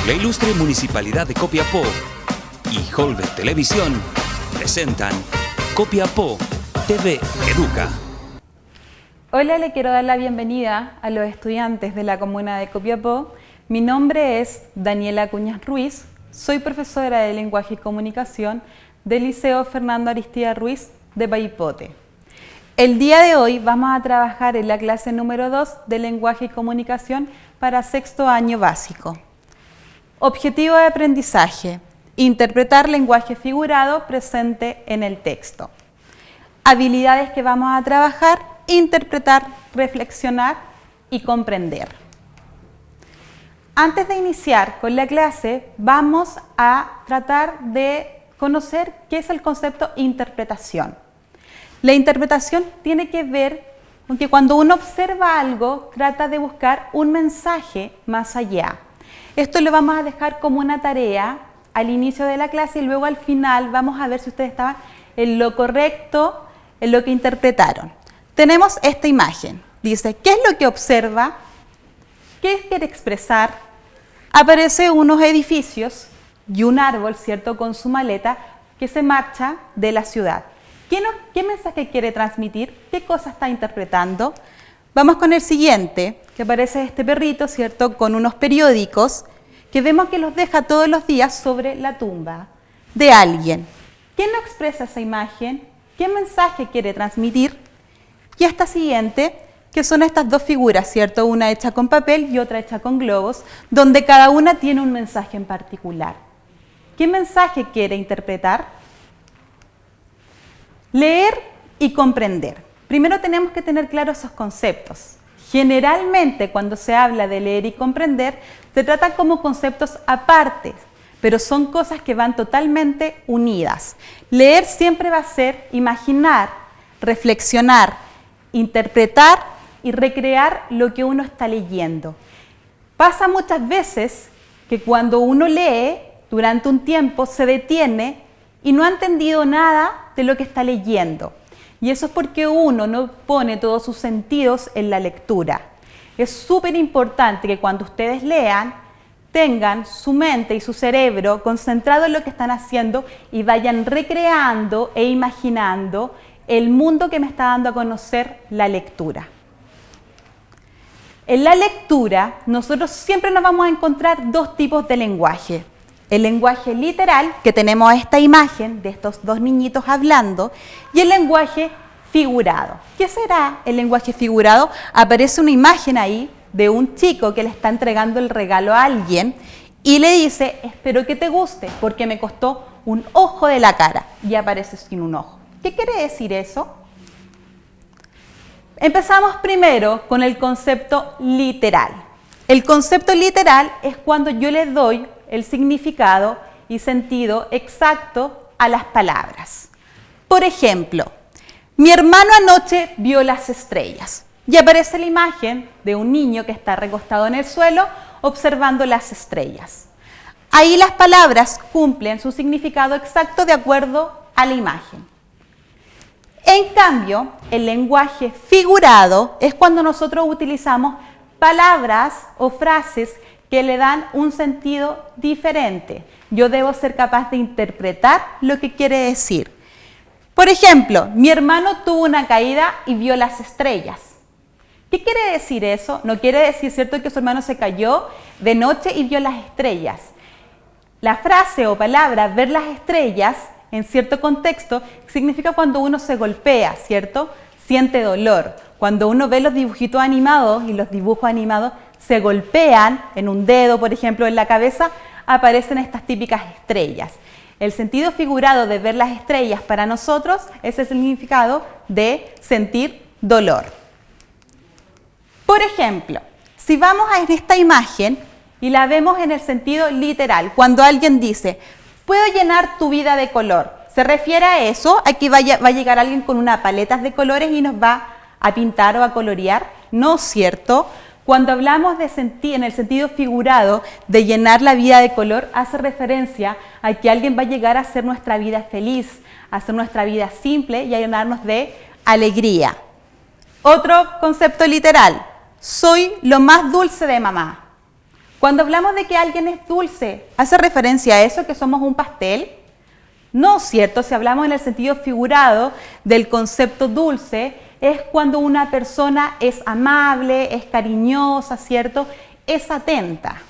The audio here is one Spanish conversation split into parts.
La ilustre Municipalidad de Copiapó y Holbert Televisión presentan Copiapó TV Educa. Hola, le quiero dar la bienvenida a los estudiantes de la comuna de Copiapó. Mi nombre es Daniela Cuñas Ruiz, soy profesora de Lenguaje y Comunicación del Liceo Fernando Aristida Ruiz de Paipote. El día de hoy vamos a trabajar en la clase número 2 de Lenguaje y Comunicación para sexto año básico. Objetivo de aprendizaje: interpretar lenguaje figurado presente en el texto. Habilidades que vamos a trabajar: interpretar, reflexionar y comprender. Antes de iniciar con la clase, vamos a tratar de conocer qué es el concepto interpretación. La interpretación tiene que ver con que cuando uno observa algo, trata de buscar un mensaje más allá. Esto lo vamos a dejar como una tarea al inicio de la clase y luego al final vamos a ver si ustedes estaban en lo correcto, en lo que interpretaron. Tenemos esta imagen. Dice, ¿qué es lo que observa? ¿Qué quiere expresar? Aparecen unos edificios y un árbol, ¿cierto?, con su maleta que se marcha de la ciudad. ¿Qué mensaje quiere transmitir? ¿Qué cosa está interpretando? Vamos con el siguiente, que aparece este perrito, ¿cierto?, con unos periódicos que vemos que los deja todos los días sobre la tumba de alguien. ¿Quién no expresa esa imagen? ¿Qué mensaje quiere transmitir? Y esta siguiente, que son estas dos figuras, ¿cierto?, una hecha con papel y otra hecha con globos, donde cada una tiene un mensaje en particular. ¿Qué mensaje quiere interpretar? Leer y comprender. Primero tenemos que tener claros esos conceptos. Generalmente, cuando se habla de leer y comprender, se tratan como conceptos apartes, pero son cosas que van totalmente unidas. Leer siempre va a ser imaginar, reflexionar, interpretar y recrear lo que uno está leyendo. Pasa muchas veces que cuando uno lee, durante un tiempo se detiene y no ha entendido nada de lo que está leyendo. Y eso es porque uno no pone todos sus sentidos en la lectura. Es súper importante que cuando ustedes lean, tengan su mente y su cerebro concentrado en lo que están haciendo y vayan recreando e imaginando el mundo que me está dando a conocer la lectura. En la lectura, nosotros siempre nos vamos a encontrar dos tipos de lenguaje. El lenguaje literal, que tenemos esta imagen de estos dos niñitos hablando, y el lenguaje figurado. ¿Qué será el lenguaje figurado? Aparece una imagen ahí de un chico que le está entregando el regalo a alguien y le dice, espero que te guste porque me costó un ojo de la cara, y aparece sin un ojo. ¿Qué quiere decir eso? Empezamos primero con el concepto literal. El concepto literal es cuando yo le doy el significado y sentido exacto a las palabras. Por ejemplo, mi hermano anoche vio las estrellas y aparece la imagen de un niño que está recostado en el suelo observando las estrellas. Ahí las palabras cumplen su significado exacto de acuerdo a la imagen. En cambio, el lenguaje figurado es cuando nosotros utilizamos palabras o frases que le dan un sentido diferente. Yo debo ser capaz de interpretar lo que quiere decir. Por ejemplo, mi hermano tuvo una caída y vio las estrellas. ¿Qué quiere decir eso? No quiere decir, ¿cierto?, que su hermano se cayó de noche y vio las estrellas. La frase o palabra ver las estrellas, en cierto contexto, significa cuando uno se golpea, ¿cierto? Siente dolor. Cuando uno ve los dibujitos animados y los dibujos animados se golpean en un dedo, por ejemplo, en la cabeza, aparecen estas típicas estrellas. El sentido figurado de ver las estrellas para nosotros es el significado de sentir dolor. Por ejemplo, si vamos a esta imagen y la vemos en el sentido literal, cuando alguien dice, puedo llenar tu vida de color, se refiere a eso, aquí va a llegar alguien con unas paletas de colores y nos va a pintar o a colorear, ¿no es cierto? Cuando hablamos de sentir, en el sentido figurado, de llenar la vida de color, hace referencia a que alguien va a llegar a hacer nuestra vida feliz, a hacer nuestra vida simple y a llenarnos de alegría. Otro concepto literal, soy lo más dulce de mamá. Cuando hablamos de que alguien es dulce, ¿hace referencia a eso, que somos un pastel? No, ¿cierto? Si hablamos en el sentido figurado del concepto dulce, es cuando una persona es amable, es cariñosa, ¿cierto? Es atenta.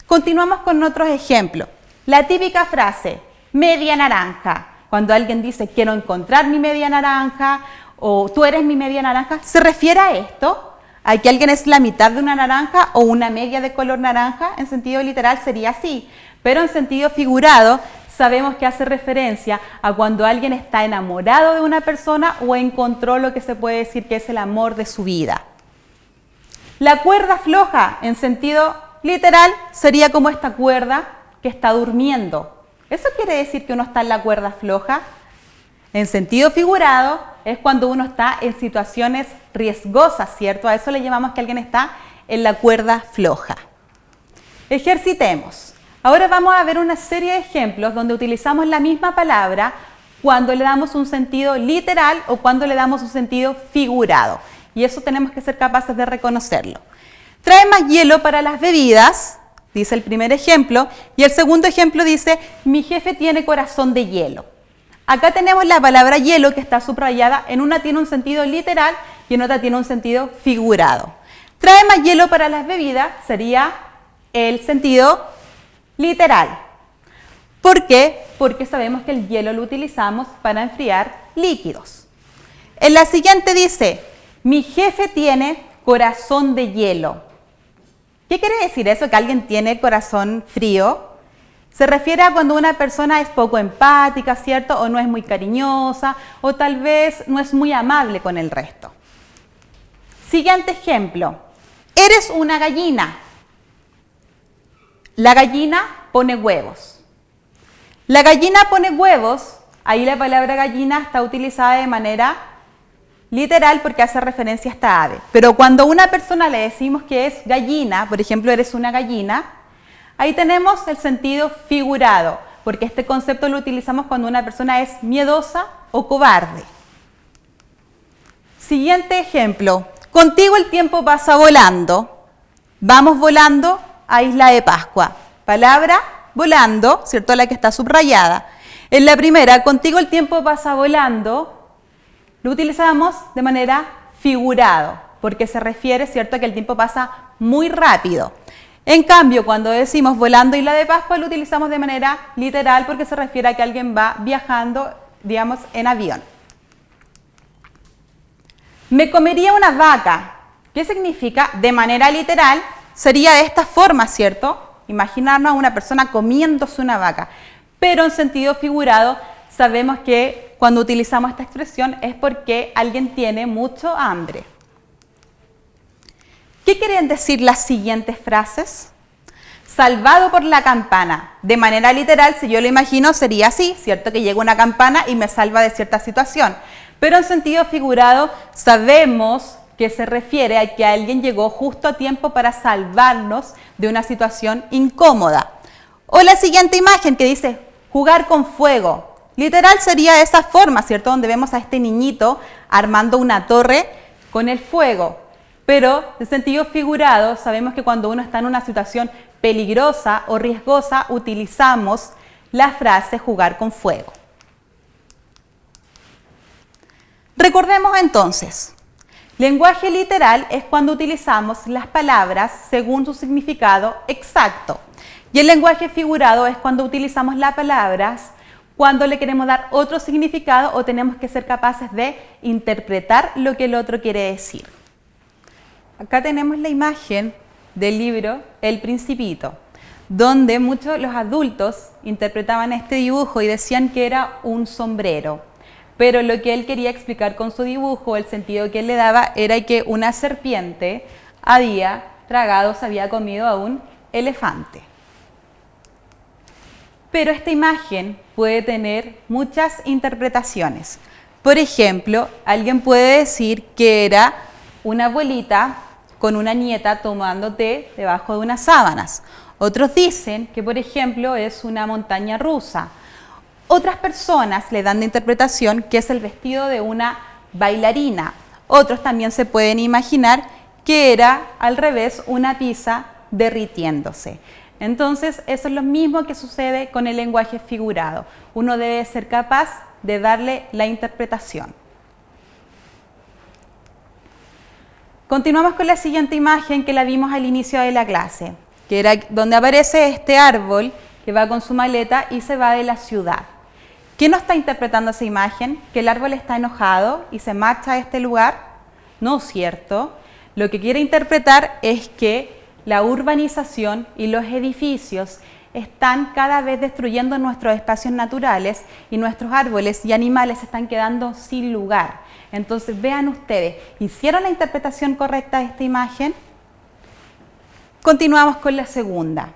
Continuamos con otros ejemplos. La típica frase, media naranja. Cuando alguien dice, quiero encontrar mi media naranja, o tú eres mi media naranja, ¿se refiere a esto? ¿A que alguien es la mitad de una naranja o una media de color naranja? En sentido literal sería así, pero en sentido figurado sabemos que hace referencia a cuando alguien está enamorado de una persona o encontró lo que se puede decir que es el amor de su vida. La cuerda floja, en sentido literal, sería como esta cuerda que está durmiendo. ¿Eso quiere decir que uno está en la cuerda floja? En sentido figurado, es cuando uno está en situaciones riesgosas, ¿cierto? A eso le llamamos que alguien está en la cuerda floja. Ejercitemos. Ahora vamos a ver una serie de ejemplos donde utilizamos la misma palabra cuando le damos un sentido literal o cuando le damos un sentido figurado. Y eso tenemos que ser capaces de reconocerlo. Trae más hielo para las bebidas, dice el primer ejemplo, y el segundo ejemplo dice, mi jefe tiene corazón de hielo. Acá tenemos la palabra hielo que está subrayada, en una tiene un sentido literal y en otra tiene un sentido figurado. Trae más hielo para las bebidas sería el sentido literal. ¿Por qué? Porque sabemos que el hielo lo utilizamos para enfriar líquidos. En la siguiente dice, mi jefe tiene corazón de hielo. ¿Qué quiere decir eso? ¿Que alguien tiene corazón frío? Se refiere a cuando una persona es poco empática, ¿cierto? O no es muy cariñosa, o tal vez no es muy amable con el resto. Siguiente ejemplo. Eres una gallina. La gallina pone huevos. La gallina pone huevos, ahí la palabra gallina está utilizada de manera literal porque hace referencia a esta ave. Pero cuando a una persona le decimos que es gallina, por ejemplo, eres una gallina, ahí tenemos el sentido figurado, porque este concepto lo utilizamos cuando una persona es miedosa o cobarde. Siguiente ejemplo. Contigo el tiempo pasa volando. Vamos volando a Isla de Pascua. Palabra volando, ¿cierto? La que está subrayada. En la primera, contigo el tiempo pasa volando, lo utilizamos de manera figurado, porque se refiere, ¿cierto?, a que el tiempo pasa muy rápido. En cambio, cuando decimos volando Isla de Pascua, lo utilizamos de manera literal porque se refiere a que alguien va viajando, digamos, en avión. Me comería una vaca. ¿Qué significa? De manera literal, sería de esta forma, ¿cierto? Imaginarnos a una persona comiéndose una vaca. Pero en sentido figurado, sabemos que cuando utilizamos esta expresión es porque alguien tiene mucho hambre. ¿Qué quieren decir las siguientes frases? Salvado por la campana. De manera literal, si yo lo imagino, sería así, ¿cierto? Que llega una campana y me salva de cierta situación. Pero en sentido figurado, sabemos que se refiere a que alguien llegó justo a tiempo para salvarnos de una situación incómoda. O la siguiente imagen que dice, jugar con fuego. Literal sería de esa forma, ¿cierto? Donde vemos a este niñito armando una torre con el fuego. Pero en sentido figurado, sabemos que cuando uno está en una situación peligrosa o riesgosa, utilizamos la frase jugar con fuego. Recordemos entonces, lenguaje literal es cuando utilizamos las palabras según su significado exacto. Y el lenguaje figurado es cuando utilizamos las palabras cuando le queremos dar otro significado o tenemos que ser capaces de interpretar lo que el otro quiere decir. Acá tenemos la imagen del libro El Principito, donde muchos de los adultos interpretaban este dibujo y decían que era un sombrero. Pero lo que él quería explicar con su dibujo, el sentido que él le daba, era que una serpiente había tragado, se había comido a un elefante. Pero esta imagen puede tener muchas interpretaciones. Por ejemplo, alguien puede decir que era una abuelita con una nieta tomando té debajo de unas sábanas. Otros dicen que, por ejemplo, es una montaña rusa. Otras personas le dan de interpretación que es el vestido de una bailarina. Otros también se pueden imaginar que era, al revés, una pizza derritiéndose. Entonces, eso es lo mismo que sucede con el lenguaje figurado. Uno debe ser capaz de darle la interpretación. Continuamos con la siguiente imagen que la vimos al inicio de la clase, que era donde aparece este árbol que va con su maleta y se va de la ciudad. ¿Qué nos está interpretando esa imagen? ¿Que el árbol está enojado y se marcha a este lugar? No es cierto. Lo que quiere interpretar es que la urbanización y los edificios están cada vez destruyendo nuestros espacios naturales y nuestros árboles y animales están quedando sin lugar. Entonces vean ustedes, ¿hicieron la interpretación correcta de esta imagen? Continuamos con la segunda,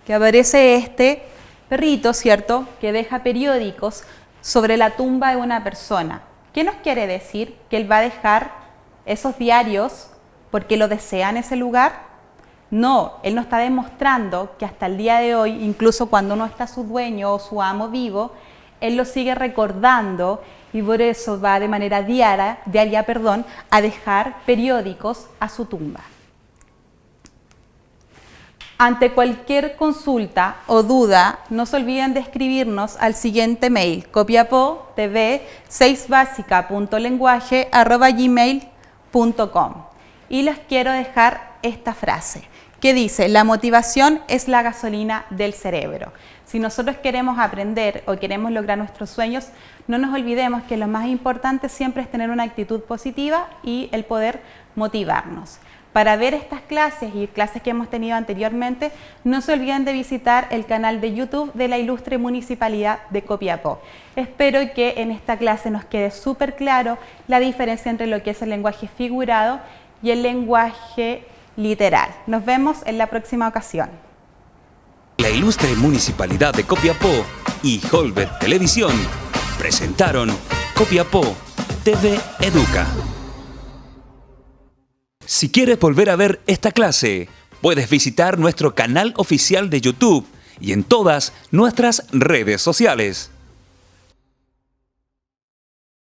que aparece este perrito, ¿cierto?, que deja periódicos sobre la tumba de una persona. ¿Qué nos quiere decir? ¿Que él va a dejar esos diarios porque lo desea en ese lugar? No, él nos está demostrando que hasta el día de hoy, incluso cuando no está su dueño o su amo vivo, él lo sigue recordando y por eso va de manera diaria, a dejar periódicos a su tumba. Ante cualquier consulta o duda, no se olviden de escribirnos al siguiente mail, copiapotv6basica.lenguaje@gmail.com. Y les quiero dejar esta frase que dice: la motivación es la gasolina del cerebro. Si nosotros queremos aprender o queremos lograr nuestros sueños, no nos olvidemos que lo más importante siempre es tener una actitud positiva y el poder motivarnos. Para ver estas clases y clases que hemos tenido anteriormente, no se olviden de visitar el canal de YouTube de la Ilustre Municipalidad de Copiapó. Espero que en esta clase nos quede súper claro la diferencia entre lo que es el lenguaje figurado y el lenguaje literal. Nos vemos en la próxima ocasión. La Ilustre Municipalidad de Copiapó y Holbert Televisión presentaron Copiapó TV Educa. Si quieres volver a ver esta clase, puedes visitar nuestro canal oficial de YouTube y en todas nuestras redes sociales.